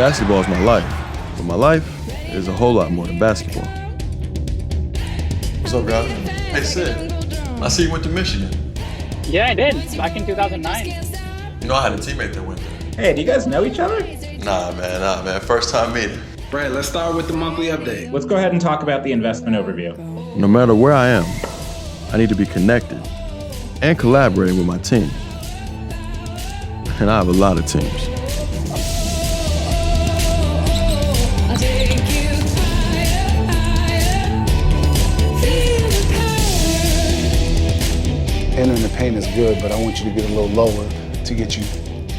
Basketball is my life, but my life is a whole lot more than basketball. What's up, guys? Hey, Sid. I see you went to Michigan. Yeah, I did. Back in 2009. You know, I had a teammate that went there. Hey, do you guys know each other? Nah, man. First time meeting. Right, let's start with the monthly update. Let's go ahead and talk about the investment overview. No matter where I am, I need to be connected and collaborating with my team. And I have a lot of teams. Entering the paint is good, but I want you to get a little lower to get you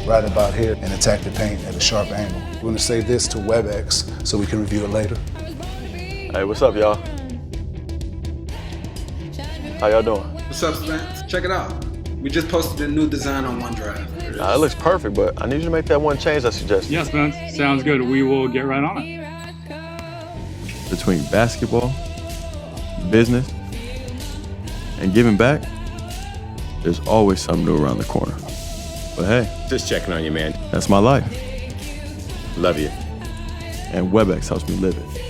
right about here and attack the paint at a sharp angle. We're gonna save this to Webex so we can review it later. Hey, what's up, y'all? How y'all doing? What's up, Spence? Check it out. We just posted a new design on OneDrive. It looks perfect, but I need you to make that one change I suggested. Yes, Spence. Sounds good. We will get right on it. Between basketball, business, and giving back, there's always something new around the corner. But hey, Just checking on you, man. that's my life. Love you. And Webex helps me live it.